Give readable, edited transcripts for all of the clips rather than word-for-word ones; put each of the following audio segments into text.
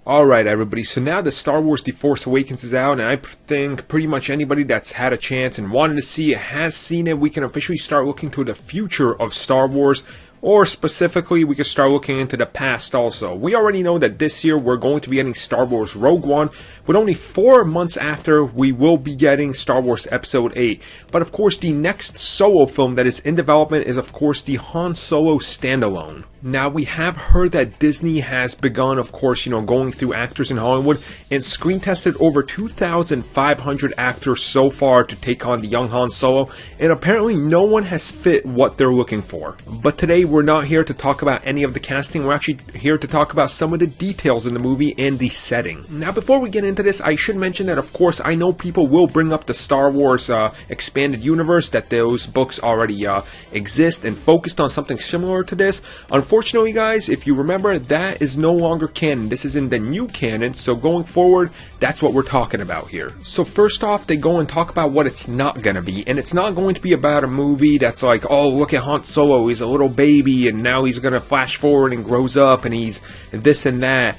Alright everybody, so now that Star Wars The Force Awakens is out, and I think pretty much anybody that's had a chance and wanted to see it has seen it, we can officially start looking to the future of Star Wars. Or specifically, we can start looking into the past also. We already know that this year we're going to be getting Star Wars Rogue One, but only 4 months after we will be getting Star Wars Episode 8. But of course, the next solo film that is in development is of course the Han Solo standalone. Now, we have heard that Disney has begun, of course, going through actors in Hollywood and screen tested over 2,500 actors so far to take on the young Han Solo, and apparently no one has fit what they're looking for. But today, we're not here to talk about any of the casting, we're actually here to talk about some of the details in the movie and the setting. Now, before we get into this, I should mention that, of course, I know people will bring up the Star Wars expanded universe, that those books already exist and focused on something similar to this. Unfortunately, guys, if you remember, that is no longer canon. This is in the new canon, so going forward, that's what we're talking about here. So first off, they go and talk about what it's not gonna be, and it's not going to be about a movie that's like, oh, look at Han Solo, he's a little baby, and now he's gonna flash forward and grows up, and he's this and that.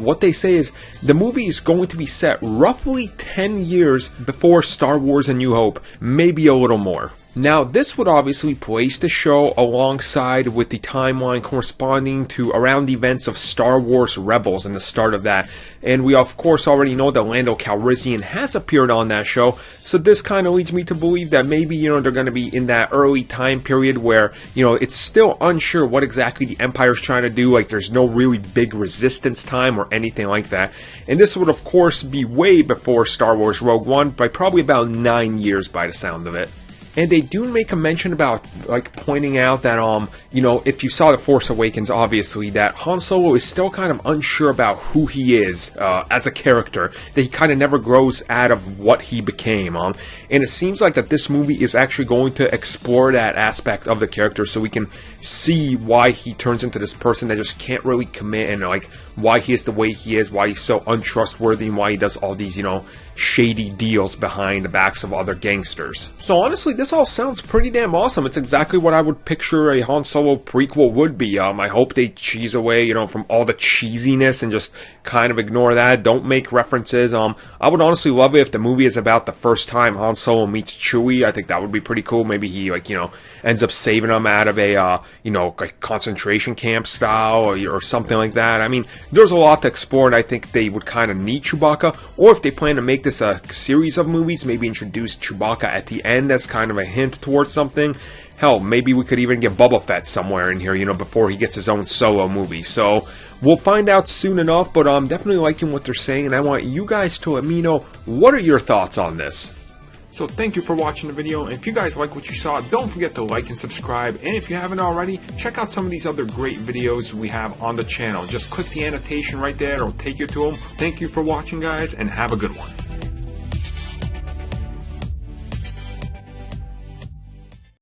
What they say is, the movie is going to be set roughly 10 years before Star Wars A New Hope, maybe a little more. Now, this would obviously place the show alongside with the timeline corresponding to around the events of Star Wars Rebels and the start of that. And we, of course, already know that Lando Calrissian has appeared on that show, so this kind of leads me to believe that maybe, they're going to be in that early time period where, it's still unsure what exactly the Empire's trying to do, like there's no really big resistance time or anything like that. And this would, of course, be way before Star Wars Rogue One, by probably about 9 years by the sound of it. And they do make a mention about, pointing out that, if you saw The Force Awakens, obviously, that Han Solo is still kind of unsure about who he is, as a character, that he kind of never grows out of what he became, and it seems like that this movie is actually going to explore that aspect of the character, so we can see why he turns into this person that just can't really commit, and, why he is the way he is, why he's so untrustworthy, and why he does all these, shady deals behind the backs of other gangsters. So honestly, this all sounds pretty damn awesome. It's exactly what I would picture a Han Solo prequel would be. I hope they cheese away, from all the cheesiness and just kind of ignore that. Don't make references. I would honestly love it if the movie is about the first time Han Solo meets Chewie. I think that would be pretty cool. Maybe he, ends up saving him out of a, concentration camp style or something like that. I mean, there's a lot to explore, and I think they would kind of need Chewbacca, or if they plan to make this a series of movies, maybe introduce Chewbacca at the end as kind of a hint towards something. Hell, maybe we could even get Boba Fett somewhere in here, before he gets his own solo movie. So, we'll find out soon enough, but I'm definitely liking what they're saying, and I want you guys to let me know, what are your thoughts on this? So thank you for watching the video, and if you guys like what you saw, don't forget to like and subscribe, and if you haven't already, check out some of these other great videos we have on the channel. Just click the annotation right there, it'll take you to them. Thank you for watching, guys, and have a good one.